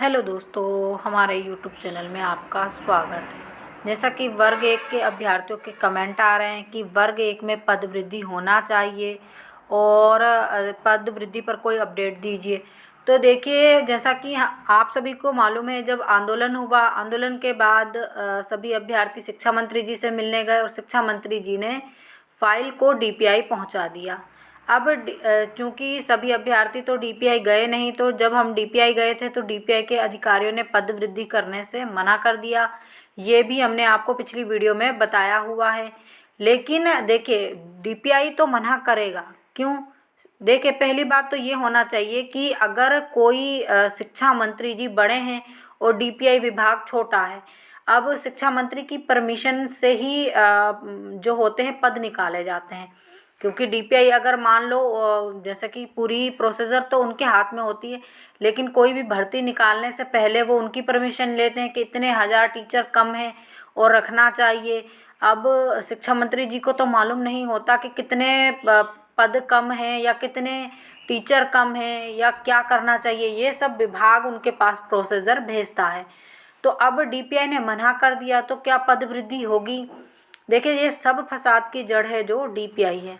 Hello दोस्तों, हमारे YouTube channel में आपका स्वागत है। जैसा कि वर्ग एक के अभ्यर्थियों के कमेंट आ रहे हैं कि वर्ग एक में पद वृद्धि होना चाहिए और पद वृद्धि पर कोई अपडेट दीजिए। तो देखिए, जैसा कि आप सभी को मालूम है, जब आंदोलन हुआ, आंदोलन के बाद सभी अभ्यर्थी शिक्षा मंत्री जी से मिलने गए और शिक्षा मंत्री जी ने फाइल को डीपीआई पहुंचा दिया। अब चूंकि सभी अभ्यर्थी तो डीपीआई गए नहीं, तो जब हम डीपीआई गए थे तो डीपीआई के अधिकारियों ने पद वृद्धि करने से मना कर दिया। ये भी हमने आपको पिछली वीडियो में बताया हुआ है। लेकिन देखिए, डीपीआई तो मना करेगा क्यों? देखिए, पहली बात तो ये होना चाहिए कि अगर कोई शिक्षा मंत्री जी बड़े हैं और डीपीआई विभाग छोटा है, अब शिक्षा मंत्री की परमिशन से ही जो होते हैं पद निकाले जाते हैं। क्योंकि डीपीआई अगर मान लो जैसे कि पूरी प्रोसीजर तो उनके हाथ में होती है, लेकिन कोई भी भर्ती निकालने से पहले वो उनकी परमिशन लेते हैं कि इतने हज़ार टीचर कम हैं और रखना चाहिए। अब शिक्षा मंत्री जी को तो मालूम नहीं होता कि कितने पद कम हैं या कितने टीचर कम हैं या क्या करना चाहिए। ये सब विभाग उनके पास प्रोसीजर भेजता है। तो अब डीपीआई ने मना कर दिया तो क्या पद वृद्धि होगी? देखिए, ये सब फसाद की जड़ है जो डीपीआई है।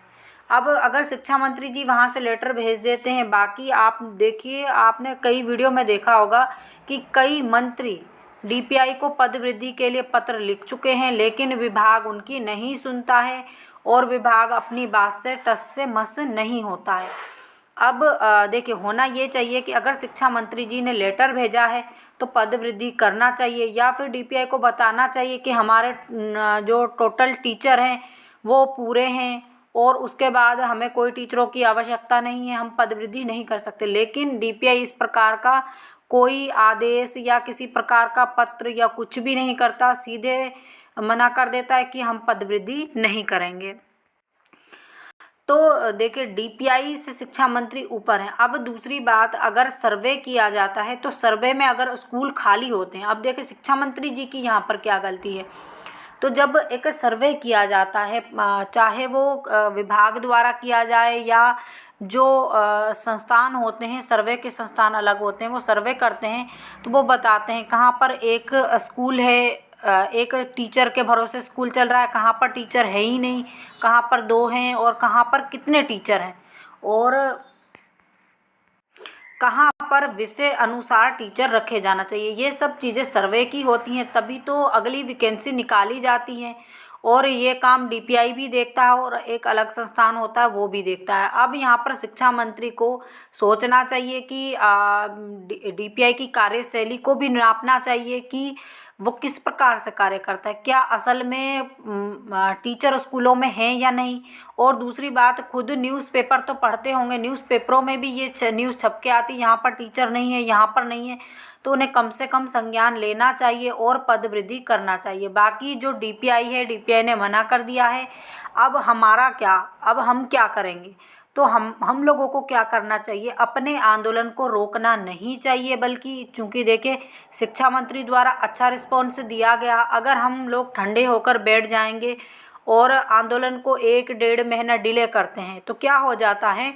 अब अगर शिक्षा मंत्री जी वहाँ से लेटर भेज देते हैं, बाकी आप देखिए, आपने कई वीडियो में देखा होगा कि कई मंत्री डीपीआई को पद वृद्धि के लिए पत्र लिख चुके हैं, लेकिन विभाग उनकी नहीं सुनता है और विभाग अपनी बात से टस से मस नहीं होता है। अब देखिए, होना ये चाहिए कि अगर शिक्षा मंत्री जी ने लेटर भेजा है तो पद वृद्धि करना चाहिए, या फिर डीपीआई को बताना चाहिए कि हमारे जो टोटल टीचर हैं वो पूरे हैं और उसके बाद हमें कोई टीचरों की आवश्यकता नहीं है, हम पद वृद्धि नहीं कर सकते। लेकिन डीपीआई इस प्रकार का कोई आदेश या किसी प्रकार का पत्र या कुछ भी नहीं करता, सीधे मना कर देता है कि हम पद वृद्धि नहीं करेंगे। तो देखिए, डीपीआई से शिक्षा मंत्री ऊपर हैं। अब दूसरी बात, अगर सर्वे किया जाता है तो सर्वे में अगर स्कूल खाली होते हैं, अब देखिए शिक्षा मंत्री जी की यहाँ पर क्या गलती है। तो जब एक सर्वे किया जाता है, चाहे वो विभाग द्वारा किया जाए या जो संस्थान होते हैं, सर्वे के संस्थान अलग होते हैं, वो सर्वे करते हैं तो वो बताते हैं कहाँ पर एक स्कूल है, एक टीचर के भरोसे स्कूल चल रहा है, कहाँ पर टीचर है ही नहीं, कहाँ पर 2 हैं और कहाँ पर कितने टीचर हैं, और कहाँ पर विषय अनुसार टीचर रखे जाना चाहिए। ये सब चीज़ें सर्वे की होती हैं, तभी तो अगली वैकेंसी निकाली जाती हैं। और ये काम डीपीआई भी देखता है और एक अलग संस्थान होता है वो भी देखता है। अब यहाँ पर शिक्षा मंत्री को सोचना चाहिए कि डीपीआई की कार्यशैली को भी नापना चाहिए कि वो किस प्रकार से कार्य करता है, क्या असल में टीचर स्कूलों में हैं या नहीं। और दूसरी बात, खुद न्यूज़पेपर तो पढ़ते होंगे, न्यूज़पेपरों में भी ये न्यूज़ छप के आती, यहाँ पर टीचर नहीं है, यहाँ पर नहीं है, तो उन्हें कम से कम संज्ञान लेना चाहिए और पद वृद्धि करना चाहिए। बाकी जो डीपीआई है, डीपीआई ने मना कर दिया है। अब हमारा क्या, अब हम क्या करेंगे? तो हम लोगों को क्या करना चाहिए? अपने आंदोलन को रोकना नहीं चाहिए, बल्कि चूंकि देखिए शिक्षा मंत्री द्वारा अच्छा रिस्पॉन्स दिया गया, अगर हम लोग ठंडे होकर बैठ जाएंगे और आंदोलन को 1-1.5 महीना डिले करते हैं तो क्या हो जाता है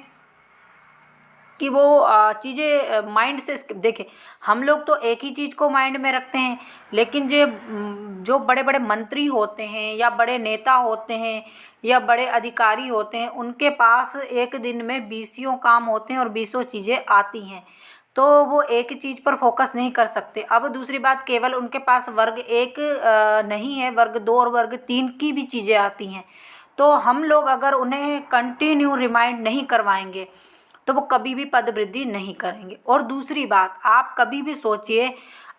कि वो चीज़ें माइंड से देखिए, हम लोग तो एक ही चीज़ को माइंड में रखते हैं, लेकिन जो बड़े बड़े मंत्री होते हैं या बड़े नेता होते हैं या बड़े अधिकारी होते हैं, उनके पास एक दिन में 20 काम होते हैं और 20 चीज़ें आती हैं, तो वो एक ही चीज़ पर फोकस नहीं कर सकते। अब दूसरी बात, केवल उनके पास वर्ग 1 नहीं है, वर्ग 2 और वर्ग 3 की भी चीज़ें आती हैं। तो हम लोग अगर उन्हें कंटिन्यू रिमाइंड नहीं करवाएंगे तो वो कभी भी पद वृद्धि नहीं करेंगे। और दूसरी बात, आप कभी भी सोचिए,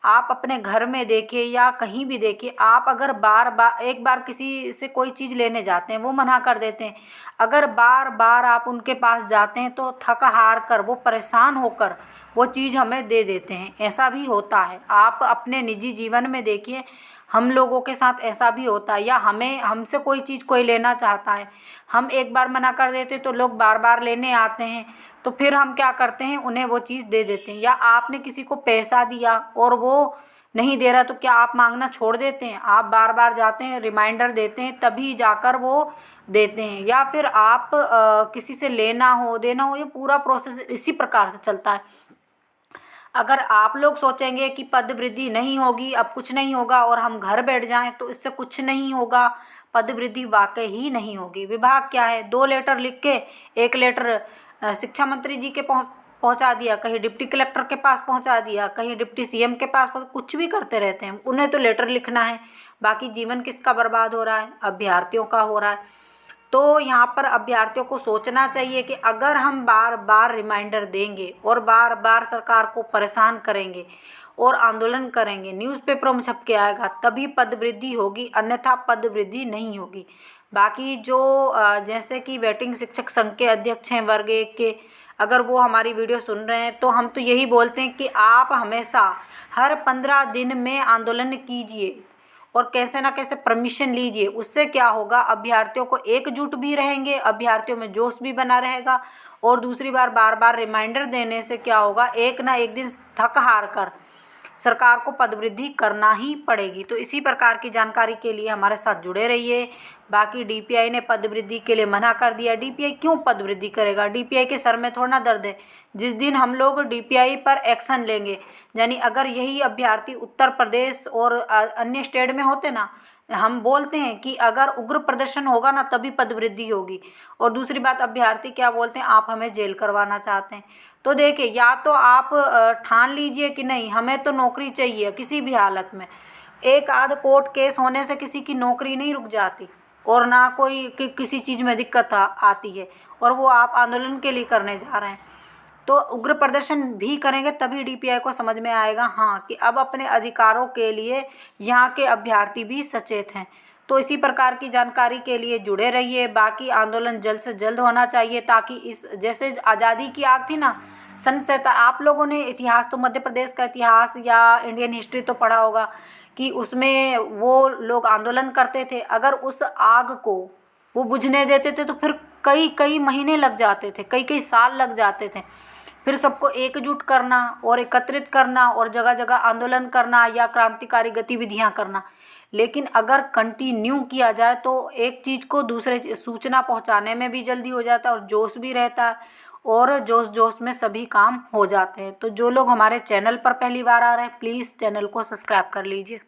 आप अपने घर में देखिए या कहीं भी देखिए, आप अगर बार बार एक बार किसी से कोई चीज़ लेने जाते हैं, वो मना कर देते हैं, अगर बार बार आप उनके पास जाते हैं तो थक हार कर, वो परेशान होकर वो चीज़ हमें दे देते हैं। ऐसा भी होता है, आप अपने निजी जीवन में देखिए, हम लोगों के साथ ऐसा भी होता है। या हमसे कोई चीज़ कोई लेना चाहता है, हम एक बार मना कर देते तो लोग बार बार लेने आते हैं, तो फिर हम क्या करते हैं, उन्हें वो चीज़ दे देते हैं। या आपने किसी को पैसा दिया और वो नहीं दे रहा, तो क्या आप मांगना छोड़ देते हैं? आप बार बार जाते हैं, रिमाइंडर देते हैं, तभी जाकर वो देते हैं। या फिर आप किसी से लेना हो देना हो, ये पूरा प्रोसेस इसी प्रकार से चलता है। अगर आप लोग सोचेंगे कि पद वृद्धि नहीं होगी, अब कुछ नहीं होगा और हम घर बैठ जाएं, तो इससे कुछ नहीं होगा। पद वृद्धि वाकई ही नहीं होगी। विभाग क्या है, 2 लेटर लिख के, एक लेटर शिक्षा मंत्री जी के पहुंचा दिया, कहीं डिप्टी कलेक्टर के पास पहुंचा दिया, कहीं डिप्टी सीएम के पास कुछ भी करते रहते हैं। उन्हें तो लेटर लिखना है, बाकी जीवन किसका बर्बाद हो रहा है? अभ्यर्थियों का हो रहा है। तो यहाँ पर अभ्यर्थियों को सोचना चाहिए कि अगर हम बार बार रिमाइंडर देंगे और बार बार सरकार को परेशान करेंगे और आंदोलन करेंगे, न्यूज़पेपरों में छप के आएगा, तभी पद वृद्धि होगी, अन्यथा पद वृद्धि नहीं होगी। बाकी जो जैसे कि वेटिंग शिक्षक संघ के अध्यक्ष हैं वर्ग 1 के, अगर वो हमारी वीडियो सुन रहे हैं तो हम तो यही बोलते हैं कि आप हमेशा हर 15 दिन में आंदोलन कीजिए और कैसे ना कैसे परमिशन लीजिए। उससे क्या होगा, अभ्यर्थियों को एकजुट भी रहेंगे, अभ्यर्थियों में जोश भी बना रहेगा। और दूसरी बार बार रिमाइंडर देने से क्या होगा, एक ना एक दिन थक हार कर सरकार को पद वृद्धि करना ही पड़ेगी। तो इसी प्रकार की जानकारी के लिए हमारे साथ जुड़े रहिए। बाकी डीपीआई ने पद वृद्धि के लिए मना कर दिया। डीपीआई क्यों पद वृद्धि करेगा? डीपीआई के सर में थोड़ा ना दर्द है। जिस दिन हम लोग डीपीआई पर एक्शन लेंगे, यानी अगर यही अभ्यर्थी उत्तर प्रदेश और अन्य स्टेट में होते ना, हम बोलते हैं कि अगर उग्र प्रदर्शन होगा ना तभी पद वृद्धि होगी। और दूसरी बात, अभ्यर्थी क्या बोलते हैं, आप हमें जेल करवाना चाहते हैं। तो देखिए, या तो आप ठान लीजिए कि नहीं, हमें तो नौकरी चाहिए किसी भी हालत में। एक आध कोर्ट केस होने से किसी की नौकरी नहीं रुक जाती और ना कोई किसी चीज़ में दिक्कत आती है, और वो आप आंदोलन के लिए करने जा रहे हैं। तो उग्र प्रदर्शन भी करेंगे तभी डीपीआई को समझ में आएगा हाँ कि अब अपने अधिकारों के लिए यहाँ के अभ्यर्थी भी सचेत हैं। तो इसी प्रकार की जानकारी के लिए जुड़े रहिए। बाकी आंदोलन जल्द से जल्द होना चाहिए, ताकि इस जैसे आज़ादी की आग थी ना आप लोगों ने इतिहास, तो मध्य प्रदेश का इतिहास या इंडियन हिस्ट्री तो पढ़ा होगा कि उसमें वो लोग आंदोलन करते थे। अगर उस आग को वो बुझने देते थे तो फिर कई कई महीने लग जाते थे, कई कई साल लग जाते थे। फिर सबको एकजुट करना और एकत्रित करना और जगह जगह आंदोलन करना या क्रांतिकारी गतिविधियां करना। लेकिन अगर कंटिन्यू किया जाए तो एक चीज़ को दूसरे सूचना पहुंचाने में भी जल्दी हो जाता है और जोश भी रहता है, और जोश जोश में सभी काम हो जाते हैं। तो जो लोग हमारे चैनल पर पहली बार आ रहे हैं, प्लीज़ चैनल को सब्सक्राइब कर लीजिए।